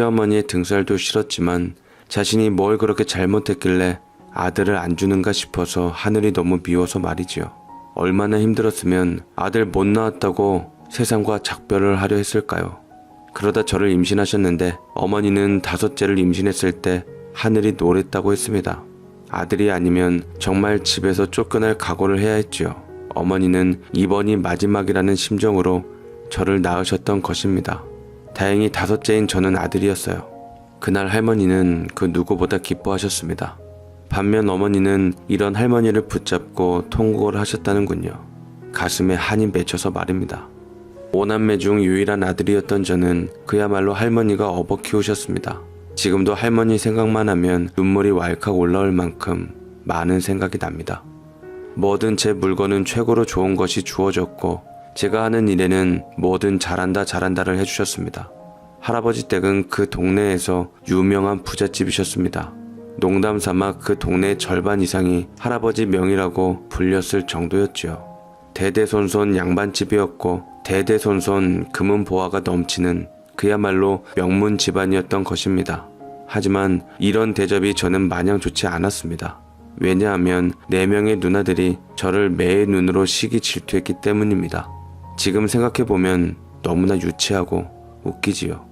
시어머니의 등살도 싫었지만 자신이 뭘 그렇게 잘못했길래 아들을 안 주는가 싶어서 하늘이 너무 미워서 말이지요. 얼마나 힘들었으면 아들 못 낳았다고 세상과 작별을 하려 했을까요? 그러다 저를 임신하셨는데 어머니는 5째를 임신했을 때 하늘이 노랬다고 했습니다. 아들이 아니면 정말 집에서 쫓겨날 각오를 해야 했지요. 어머니는 이번이 마지막이라는 심정으로 저를 낳으셨던 것입니다. 다행히 5째인 저는 아들이었어요. 그날 할머니는 그 누구보다 기뻐하셨습니다. 반면 어머니는 이런 할머니를 붙잡고 통곡을 하셨다는군요. 가슴에 한이 맺혀서 말입니다. 5남매 중 유일한 아들이었던 저는 그야말로 할머니가 업어 키우셨습니다. 지금도 할머니 생각만 하면 눈물이 왈칵 올라올 만큼 많은 생각이 납니다. 뭐든 제 물건은 최고로 좋은 것이 주어졌고 제가 하는 일에는 뭐든 잘한다를 해주셨습니다. 할아버지 댁은 그 동네에서 유명한 부잣집이셨습니다. 농담 삼아 그 동네의 절반 이상이 할아버지 명의라고 불렸을 정도였지요. 대대손손 양반집이었고 대대손손 금은보화가 넘치는 그야말로 명문 집안이었던 것입니다. 하지만 이런 대접이 저는 마냥 좋지 않았습니다. 왜냐하면 4명의 누나들이 저를 매의 눈으로 시기 질투했기 때문입니다. 지금 생각해보면 너무나 유치하고 웃기지요.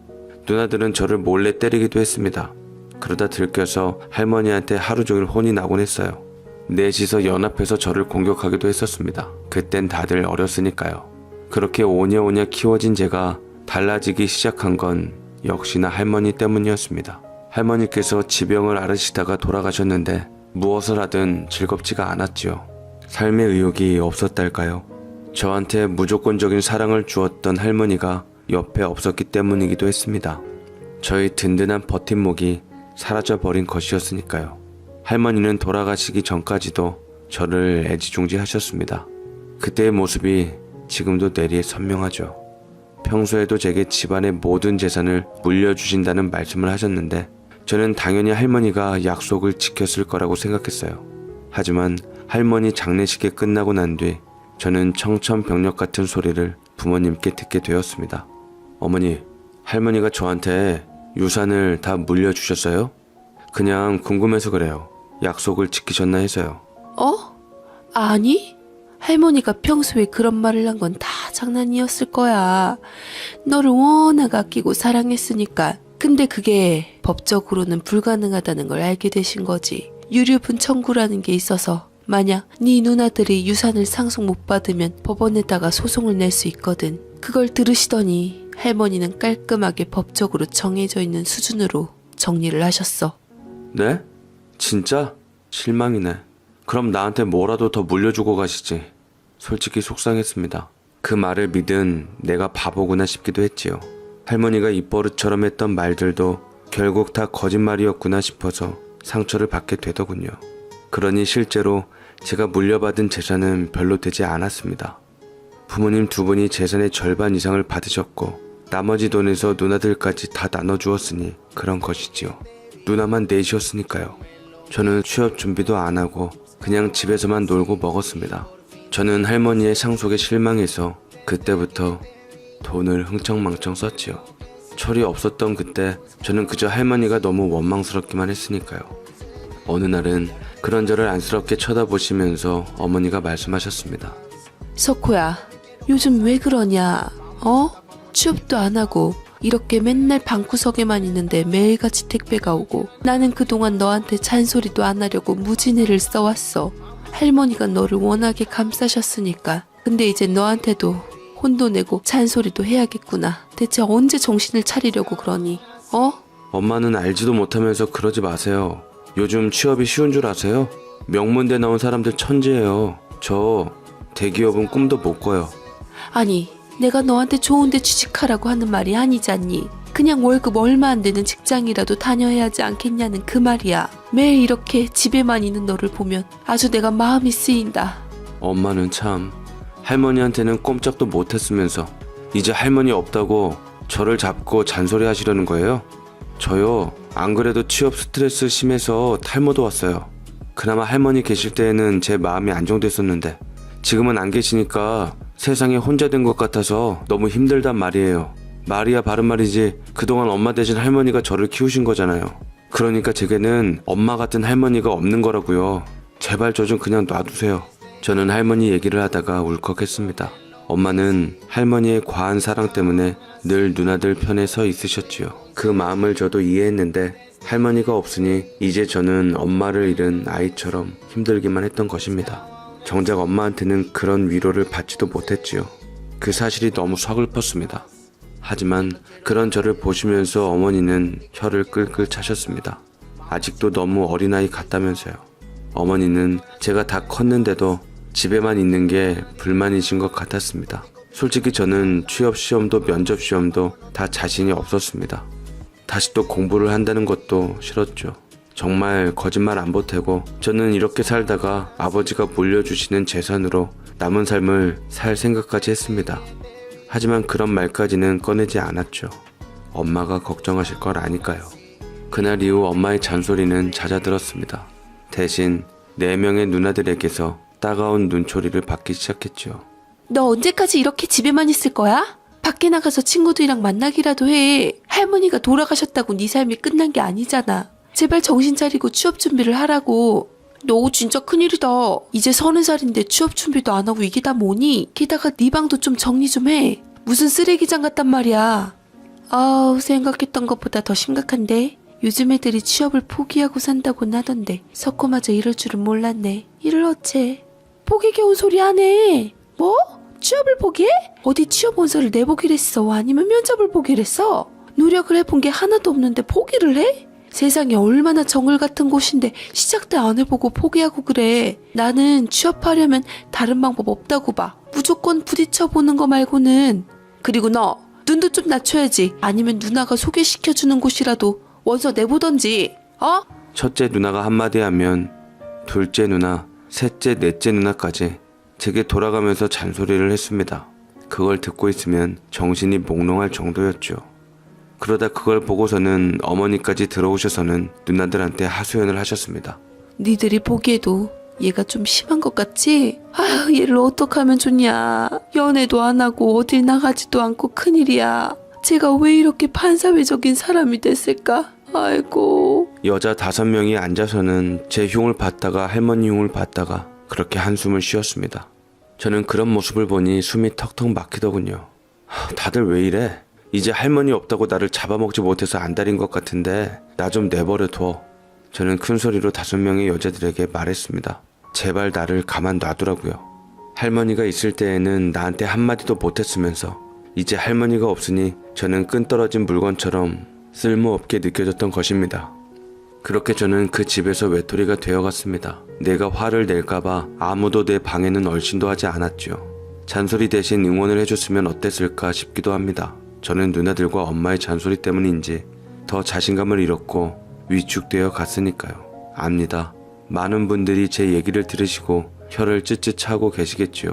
누나들은 저를 몰래 때리기도 했습니다. 그러다 들켜서 할머니한테 하루 종일 혼이 나곤 했어요. 넷이서 연합해서 저를 공격하기도 했었습니다. 그땐 다들 어렸으니까요. 그렇게 오냐오냐 키워진 제가 달라지기 시작한 건 역시나 할머니 때문이었습니다. 할머니께서 지병을 앓으시다가 돌아가셨는데 무엇을 하든 즐겁지가 않았지요. 삶의 의욕이 없었달까요? 저한테 무조건적인 사랑을 주었던 할머니가 옆에 없었기 때문이기도 했습니다. 저의 든든한 버팀목이 사라져버린 것이었으니까요. 할머니는 돌아가시기 전까지도 저를 애지중지하셨습니다. 그때의 모습이 지금도 뇌리에 선명하죠. 평소에도 제게 집안의 모든 재산을 물려주신다는 말씀을 하셨는데 저는 당연히 할머니가 약속을 지켰을 거라고 생각했어요. 하지만 할머니 장례식이 끝나고 난 뒤 저는 청천벽력 같은 소리를 부모님께 듣게 되었습니다. 어머니, 할머니가 저한테 유산을 다 물려주셨어요? 그냥 궁금해서 그래요. 약속을 지키셨나 해서요. 아니? 할머니가 평소에 그런 말을 한 건 다 장난이었을 거야. 너를 워낙 아끼고 사랑했으니까. 근데 그게 법적으로는 불가능하다는 걸 알게 되신 거지. 유류분 청구라는 게 있어서 만약 네 누나들이 유산을 상속 못 받으면 법원에다가 소송을 낼 수 있거든. 그걸 들으시더니 할머니는 깔끔하게 법적으로 정해져 있는 수준으로 정리를 하셨어. 네? 진짜? 실망이네. 그럼 나한테 뭐라도 더 물려주고 가시지. 솔직히 속상했습니다. 그 말을 믿은 내가 바보구나 싶기도 했지요. 할머니가 입버릇처럼 했던 말들도 결국 다 거짓말이었구나 싶어서 상처를 받게 되더군요. 그러니 실제로 제가 물려받은 재산은 별로 되지 않았습니다. 부모님 2분이 재산의 절반 이상을 받으셨고 나머지 돈에서 누나들까지 다 나눠주었으니 그런 것이지요. 누나만 넷이었으니까요. 저는 취업 준비도 안 하고 그냥 집에서만 놀고 먹었습니다. 저는 할머니의 상속에 실망해서 그때부터 돈을 흥청망청 썼지요. 철이 없었던 그때 저는 그저 할머니가 너무 원망스럽기만 했으니까요. 어느 날은 그런 저를 안쓰럽게 쳐다보시면서 어머니가 말씀하셨습니다. 석호야, 요즘 왜 그러냐? 취업도 안 하고 이렇게 맨날 방구석에만 있는데 매일같이 택배가 오고 나는 그동안 너한테 잔소리도 안 하려고 무진애를 써왔어. 할머니가 너를 워낙에 감싸셨으니까. 근데 이제 너한테도 혼도 내고 잔소리도 해야겠구나. 대체 언제 정신을 차리려고 그러니? 엄마는 알지도 못하면서 그러지 마세요. 요즘 취업이 쉬운 줄 아세요? 명문대 나온 사람들 천재예요. 저 대기업은 꿈도 못 꿔요. 아니, 내가 너한테 좋은데 취직하라고 하는 말이 아니잖니. 그냥 월급 얼마 안 되는 직장이라도 다녀야 하지 않겠냐는 그 말이야. 매일 이렇게 집에만 있는 너를 보면 아주 내가 마음이 쓰인다. 엄마는 참 할머니한테는 꼼짝도 못했으면서 이제 할머니 없다고 저를 잡고 잔소리 하시려는 거예요? 저요, 안 그래도 취업 스트레스 심해서 탈모도 왔어요. 그나마 할머니 계실 때에는 제 마음이 안정됐었는데 지금은 안 계시니까 세상에 혼자 된 것 같아서 너무 힘들단 말이에요. 말이야 바른 말이지. 그동안 엄마 대신 할머니가 저를 키우신 거잖아요. 그러니까 제게는 엄마 같은 할머니가 없는 거라고요. 제발 저 좀 그냥 놔두세요. 저는 할머니 얘기를 하다가 울컥했습니다. 엄마는 할머니의 과한 사랑 때문에 늘 누나들 편에 서 있으셨지요. 그 마음을 저도 이해했는데 할머니가 없으니 이제 저는 엄마를 잃은 아이처럼 힘들기만 했던 것입니다. 정작 엄마한테는 그런 위로를 받지도 못했지요. 그 사실이 너무 서글펐습니다. 하지만 그런 저를 보시면서 어머니는 혀를 끌끌 차셨습니다. 아직도 너무 어린아이 같다면서요. 어머니는 제가 다 컸는데도 집에만 있는 게 불만이신 것 같았습니다. 솔직히 저는 취업시험도 면접시험도 다 자신이 없었습니다. 다시 또 공부를 한다는 것도 싫었죠. 정말 거짓말 안 보태고 저는 이렇게 살다가 아버지가 물려주시는 재산으로 남은 삶을 살 생각까지 했습니다. 하지만 그런 말까지는 꺼내지 않았죠. 엄마가 걱정하실 걸 아니까요. 그날 이후 엄마의 잔소리는 잦아들었습니다. 대신 4명의 누나들에게서 따가운 눈초리를 받기 시작했죠. 너 언제까지 이렇게 집에만 있을 거야? 밖에 나가서 친구들이랑 만나기라도 해. 할머니가 돌아가셨다고 네 삶이 끝난 게 아니잖아. 제발 정신 차리고 취업 준비를 하라고. 너 진짜 큰일이다. 이제 30살인데 취업 준비도 안 하고 이게 다 뭐니? 게다가 네 방도 좀 정리 좀 해. 무슨 쓰레기장 같단 말이야. 아우, 생각했던 것보다 더 심각한데? 요즘 애들이 취업을 포기하고 산다고는 하던데 석고마저 이럴 줄은 몰랐네. 일을 어째. 포기 겨운 소리 하네. 뭐? 취업을 포기해? 어디 취업 원서를 내보기로 했어? 아니면 면접을 보기로 했어? 노력을 해본 게 하나도 없는데 포기를 해? 세상에 얼마나 정글 같은 곳인데 시작도 안 해보고 포기하고 그래. 나는 취업하려면 다른 방법 없다고 봐. 무조건 부딪혀보는 거 말고는. 그리고 너 눈도 좀 낮춰야지. 아니면 누나가 소개시켜주는 곳이라도 원서 내보던지. 어? 첫째 누나가 한마디 하면 둘째 누나, 셋째, 넷째 누나까지 제게 돌아가면서 잔소리를 했습니다. 그걸 듣고 있으면 정신이 몽롱할 정도였죠. 그러다 그걸 보고서는 어머니까지 들어오셔서는 누나들한테 하소연을 하셨습니다. 니들이 보기에도 얘가 좀 심한 것 같지? 아휴, 얘를 어떡하면 좋냐. 연애도 안 하고 어딜 나가지도 않고 큰일이야. 제가 왜 이렇게 반사회적인 사람이 됐을까? 아이고. 여자 5명이 앉아서는 제 흉을 봤다가 할머니 흉을 봤다가 그렇게 한숨을 쉬었습니다. 저는 그런 모습을 보니 숨이 턱턱 막히더군요. 다들 왜 이래? 이제 할머니 없다고 나를 잡아먹지 못해서 안달인 것 같은데 나 좀 내버려둬. 저는 큰 소리로 5명의 여자들에게 말했습니다. 제발 나를 가만 놔두라고요. 할머니가 있을 때에는 나한테 한마디도 못했으면서 이제 할머니가 없으니 저는 끈 떨어진 물건처럼 쓸모없게 느껴졌던 것입니다. 그렇게 저는 그 집에서 외톨이가 되어갔습니다. 내가 화를 낼까봐 아무도 내 방에는 얼씬도 하지 않았죠. 잔소리 대신 응원을 해줬으면 어땠을까 싶기도 합니다. 저는 누나들과 엄마의 잔소리 때문인지 더 자신감을 잃었고 위축되어 갔으니까요. 압니다. 많은 분들이 제 얘기를 들으시고 혀를 ጭጭ 차고 계시겠지요.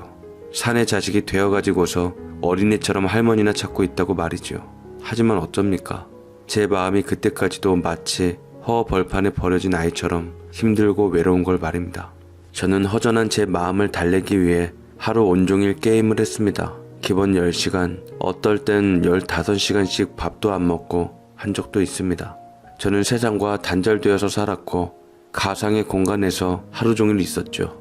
사내 자식이 되어가지고서 어린애처럼 할머니나 찾고 있다고 말이죠. 하지만 어쩝니까? 제 마음이 그때까지도 마치 허벌판에 버려진 아이처럼 힘들고 외로운 걸 말입니다. 저는 허전한 제 마음을 달래기 위해 하루 온종일 게임을 했습니다. 기본 10시간, 어떨 땐 15시간씩 밥도 안 먹고 한 적도 있습니다. 저는 세상과 단절되어서 살았고 가상의 공간에서 하루 종일 있었죠.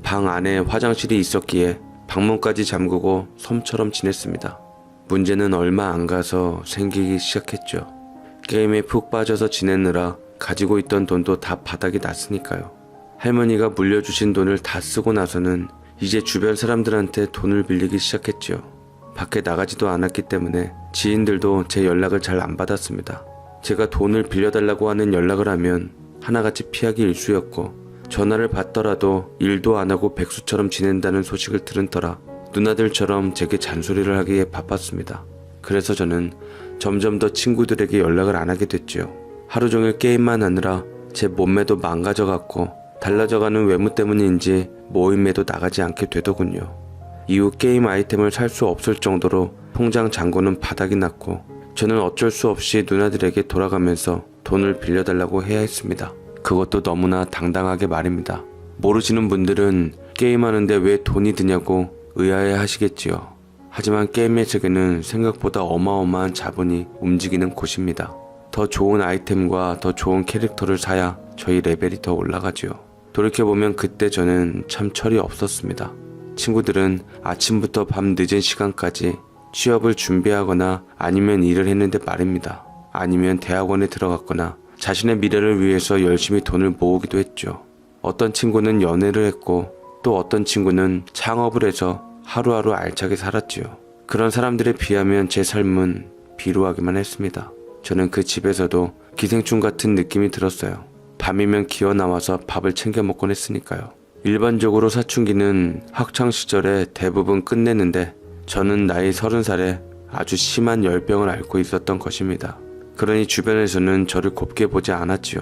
방 안에 화장실이 있었기에 방문까지 잠그고 솜처럼 지냈습니다. 문제는 얼마 안 가서 생기기 시작했죠. 게임에 푹 빠져서 지내느라 가지고 있던 돈도 다 바닥이 났으니까요. 할머니가 물려주신 돈을 다 쓰고 나서는 이제 주변 사람들한테 돈을 빌리기 시작했죠. 밖에 나가지도 않았기 때문에 지인들도 제 연락을 잘 안 받았습니다. 제가 돈을 빌려달라고 하는 연락을 하면 하나같이 피하기 일쑤였고 전화를 받더라도 일도 안 하고 백수처럼 지낸다는 소식을 들은 터라 누나들처럼 제게 잔소리를 하기에 바빴습니다. 그래서 저는 점점 더 친구들에게 연락을 안 하게 됐죠. 하루 종일 게임만 하느라 제 몸매도 망가져갔고 달라져가는 외모 때문인지 모임에도 나가지 않게 되더군요. 이후 게임 아이템을 살 수 없을 정도로 통장 잔고는 바닥이 났고 저는 어쩔 수 없이 누나들에게 돌아가면서 돈을 빌려달라고 해야 했습니다. 그것도 너무나 당당하게 말입니다. 모르시는 분들은 게임하는데 왜 돈이 드냐고 의아해 하시겠지요. 하지만 게임의 세계는 생각보다 어마어마한 자본이 움직이는 곳입니다. 더 좋은 아이템과 더 좋은 캐릭터를 사야 저희 레벨이 더 올라가지요. 돌이켜보면 그때 저는 참 철이 없었습니다. 친구들은 아침부터 밤 늦은 시간까지 취업을 준비하거나 아니면 일을 했는데 말입니다. 아니면 대학원에 들어갔거나 자신의 미래를 위해서 열심히 돈을 모으기도 했죠. 어떤 친구는 연애를 했고 또 어떤 친구는 창업을 해서 하루하루 알차게 살았지요. 그런 사람들에 비하면 제 삶은 비루하기만 했습니다. 저는 그 집에서도 기생충 같은 느낌이 들었어요. 밤이면 기어 나와서 밥을 챙겨 먹곤 했으니까요. 일반적으로 사춘기는 학창시절에 대부분 끝내는데 저는 나이 30살에 아주 심한 열병을 앓고 있었던 것입니다. 그러니 주변에서는 저를 곱게 보지 않았지요.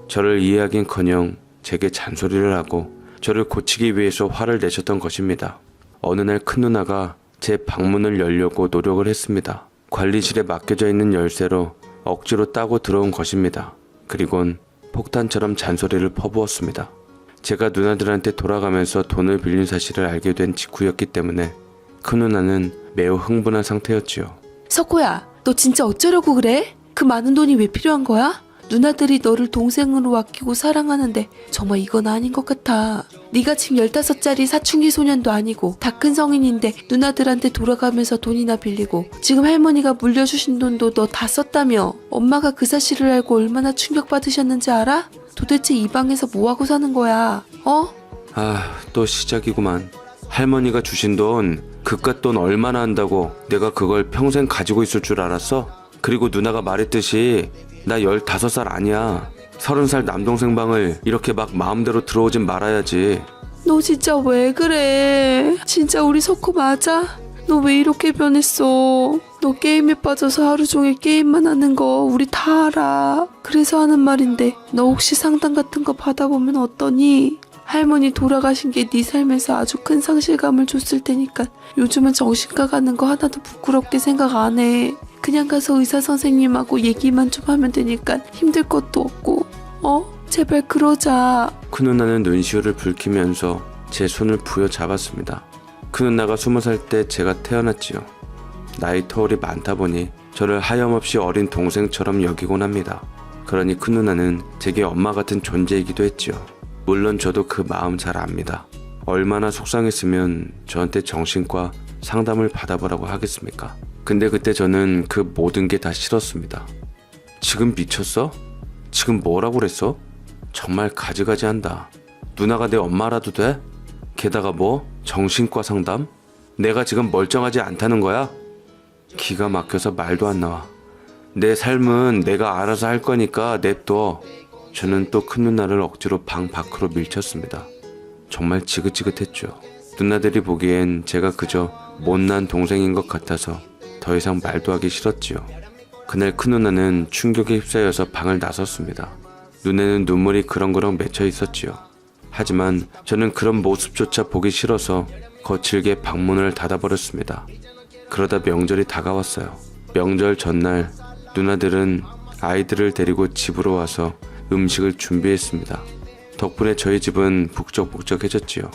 저를 이해하긴커녕 제게 잔소리를 하고 저를 고치기 위해서 화를 내셨던 것입니다. 어느 날 큰누나가 제 방문을 열려고 노력을 했습니다. 관리실에 맡겨져 있는 열쇠로 억지로 따고 들어온 것입니다. 그리곤 폭탄처럼 잔소리를 퍼부었습니다. 제가 누나들한테 돌아가면서 돈을 빌린 사실을 알게 된 직후였기 때문에 큰누나는 매우 흥분한 상태였지요. 석호야, 너 진짜 어쩌려고 그래? 그 많은 돈이 왜 필요한 거야? 누나들이 너를 동생으로 아끼고 사랑하는데 정말 이건 아닌 것 같아. 네가 지금 15살짜리 사춘기 소년도 아니고 다 큰 성인인데 누나들한테 돌아가면서 돈이나 빌리고 지금 할머니가 물려주신 돈도 너 다 썼다며. 엄마가 그 사실을 알고 얼마나 충격받으셨는지 알아? 도대체 이 방에서 뭐하고 사는 거야? 또 시작이구만. 할머니가 주신 돈, 그깟 돈 얼마나 한다고 내가 그걸 평생 가지고 있을 줄 알았어? 그리고 누나가 말했듯이 나 15살 아니야. 30살 남동생 방을 이렇게 막 마음대로 들어오진 말아야지. 너 진짜 왜 그래? 진짜 우리 석호 맞아? 너 왜 이렇게 변했어? 너 게임에 빠져서 하루 종일 게임만 하는 거 우리 다 알아. 그래서 하는 말인데 너 혹시 상담 같은 거 받아보면 어떠니? 할머니 돌아가신 게 네 삶에서 아주 큰 상실감을 줬을 테니까 요즘은 정신과 가는 거 하나도 부끄럽게 생각 안 해. 그냥 가서 의사 선생님하고 얘기만 좀 하면 되니까 힘들 것도 없고. 제발 그러자. 큰누나는 눈시울을 붉히면서 제 손을 부여잡았습니다. 큰누나가 20살 때 제가 태어났지요. 나이 터울이 많다 보니 저를 하염없이 어린 동생처럼 여기곤 합니다. 그러니 큰누나는 제게 엄마 같은 존재이기도 했지요. 물론 저도 그 마음 잘 압니다. 얼마나 속상했으면 저한테 정신과 상담을 받아보라고 하겠습니까? 근데 그때 저는 그 모든 게 다 싫었습니다. 지금 미쳤어? 지금 뭐라고 그랬어? 정말 가지가지한다. 누나가 내 엄마라도 돼? 게다가 뭐? 정신과 상담? 내가 지금 멀쩡하지 않다는 거야? 기가 막혀서 말도 안 나와. 내 삶은 내가 알아서 할 거니까 냅둬. 저는 또 큰 누나를 억지로 방 밖으로 밀쳤습니다. 정말 지긋지긋했죠. 누나들이 보기엔 제가 그저 못난 동생인 것 같아서 더 이상 말도 하기 싫었지요. 그날 큰 누나는 충격에 휩싸여서 방을 나섰습니다. 눈에는 눈물이 그렁그렁 맺혀 있었지요. 하지만 저는 그런 모습조차 보기 싫어서 거칠게 방문을 닫아버렸습니다. 그러다 명절이 다가왔어요. 명절 전날 누나들은 아이들을 데리고 집으로 와서 음식을 준비했습니다. 덕분에 저희 집은 북적북적해졌지요.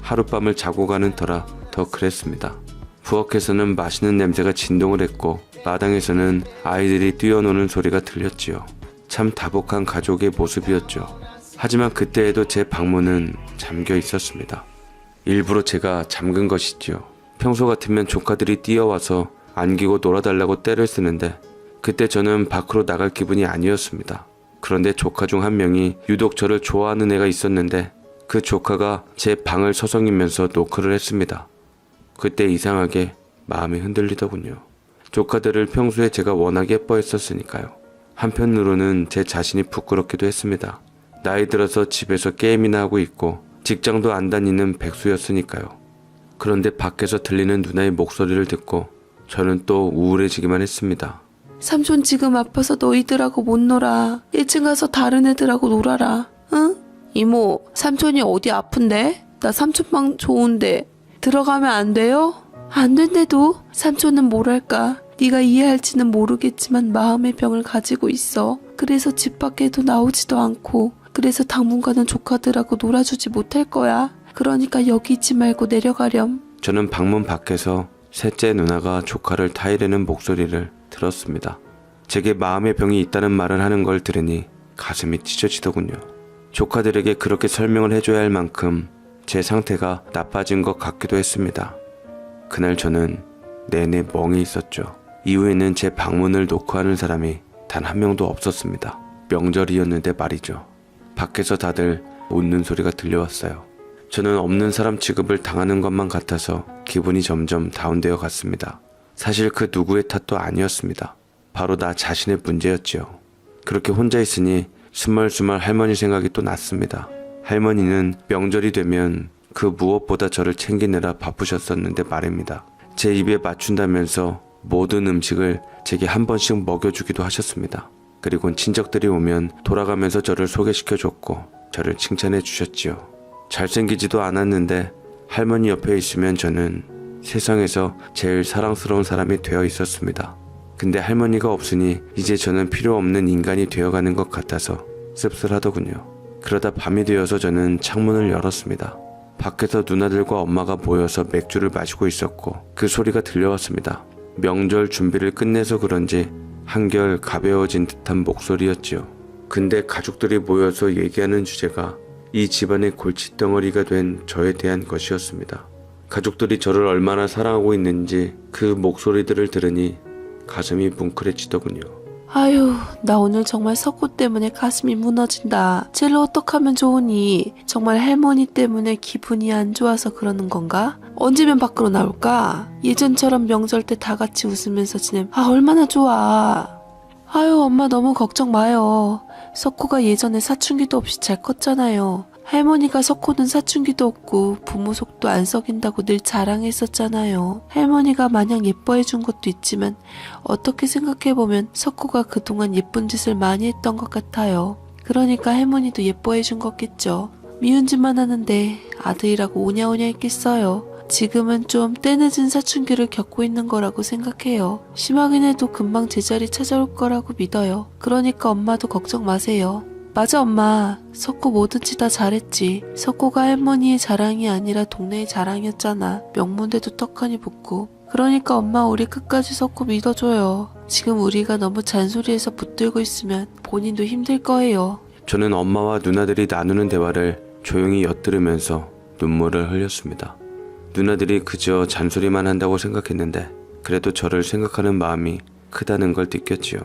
하룻밤을 자고 가는 터라 더 그랬습니다. 부엌에서는 맛있는 냄새가 진동을 했고 마당에서는 아이들이 뛰어노는 소리가 들렸지요. 참 다복한 가족의 모습이었죠. 하지만 그때에도 제 방문은 잠겨 있었습니다. 일부러 제가 잠근 것이지요. 평소 같으면 조카들이 뛰어와서 안기고 놀아달라고 떼를 쓰는데 그때 저는 밖으로 나갈 기분이 아니었습니다. 그런데 조카 중 한 명이 유독 저를 좋아하는 애가 있었는데 그 조카가 제 방을 서성이면서 노크를 했습니다. 그때 이상하게 마음이 흔들리더군요. 조카들을 평소에 제가 워낙 예뻐했었으니까요. 한편으로는 제 자신이 부끄럽기도 했습니다. 나이 들어서 집에서 게임이나 하고 있고 직장도 안 다니는 백수였으니까요. 그런데 밖에서 들리는 누나의 목소리를 듣고 저는 또 우울해지기만 했습니다. 삼촌 지금 아파서 너희들하고 못 놀아. 1층 가서 다른 애들하고 놀아라. 응? 이모, 삼촌이 어디 아픈데? 나 삼촌 방 좋은데 들어가면 안 돼요? 안 된대도 삼촌은 뭐랄까. 네가 이해할지는 모르겠지만 마음의 병을 가지고 있어. 그래서 집 밖에도 나오지도 않고 그래서 당분간은 조카들하고 놀아주지 못할 거야. 그러니까 여기 있지 말고 내려가렴. 저는 방문 밖에서 셋째 누나가 조카를 타이르는 목소리를 들었습니다. 제게 마음의 병이 있다는 말을 하는 걸 들으니 가슴이 찢어지더군요. 조카들에게 그렇게 설명을 해줘야 할 만큼 제 상태가 나빠진 것 같기도 했습니다. 그날 저는 내내 멍해 있었죠. 이후에는 제 방문을 노크하는 사람이 단 한 명도 없었습니다. 명절이었는데 말이죠. 밖에서 다들 웃는 소리가 들려왔어요. 저는 없는 사람 취급을 당하는 것만 같아서 기분이 점점 다운되어 갔습니다. 사실 그 누구의 탓도 아니었습니다. 바로 나 자신의 문제였지요. 그렇게 혼자 있으니 스멀스멀 할머니 생각이 또 났습니다. 할머니는 명절이 되면 그 무엇보다 저를 챙기느라 바쁘셨었는데 말입니다. 제 입에 맞춘다면서 모든 음식을 제게 한 번씩 먹여주기도 하셨습니다. 그리고 친척들이 오면 돌아가면서 저를 소개시켜줬고 저를 칭찬해 주셨지요. 잘생기지도 않았는데 할머니 옆에 있으면 저는 세상에서 제일 사랑스러운 사람이 되어 있었습니다. 근데 할머니가 없으니 이제 저는 필요 없는 인간이 되어가는 것 같아서 씁쓸하더군요. 그러다 밤이 되어서 저는 창문을 열었습니다. 밖에서 누나들과 엄마가 모여서 맥주를 마시고 있었고 그 소리가 들려왔습니다. 명절 준비를 끝내서 그런지 한결 가벼워진 듯한 목소리였지요. 근데 가족들이 모여서 얘기하는 주제가 이 집안의 골칫덩어리가 된 저에 대한 것이었습니다. 가족들이 저를 얼마나 사랑하고 있는지 그 목소리들을 들으니 가슴이 뭉클해지더군요. 아유, 나 오늘 정말 석고 때문에 가슴이 무너진다. 쟤를 어떡하면 좋으니? 정말 할머니 때문에 기분이 안 좋아서 그러는 건가? 언제면 밖으로 나올까? 예전처럼 명절 때 다 같이 웃으면서 지내면 얼마나 좋아. 아유, 엄마 너무 걱정 마요. 석호가 예전에 사춘기도 없이 잘 컸잖아요. 할머니가 석호는 사춘기도 없고 부모 속도 안 썩인다고 늘 자랑했었잖아요. 할머니가 마냥 예뻐해준 것도 있지만 어떻게 생각해보면 석호가 그동안 예쁜 짓을 많이 했던 것 같아요. 그러니까 할머니도 예뻐해준 거겠죠. 미운 짓만 하는데 아들이라고 오냐오냐 했겠어요. 지금은 좀 때늦은 사춘기를 겪고 있는 거라고 생각해요. 심하긴 해도 금방 제자리 찾아올 거라고 믿어요. 그러니까 엄마도 걱정 마세요. 맞아 엄마. 석호 뭐든지 다 잘했지. 석호가 할머니의 자랑이 아니라 동네의 자랑이었잖아. 명문대도 떡하니 붙고. 그러니까 엄마 우리 끝까지 석호 믿어줘요. 지금 우리가 너무 잔소리해서 붙들고 있으면 본인도 힘들 거예요. 저는 엄마와 누나들이 나누는 대화를 조용히 엿들으면서 눈물을 흘렸습니다. 누나들이 그저 잔소리만 한다고 생각했는데 그래도 저를 생각하는 마음이 크다는 걸 느꼈지요.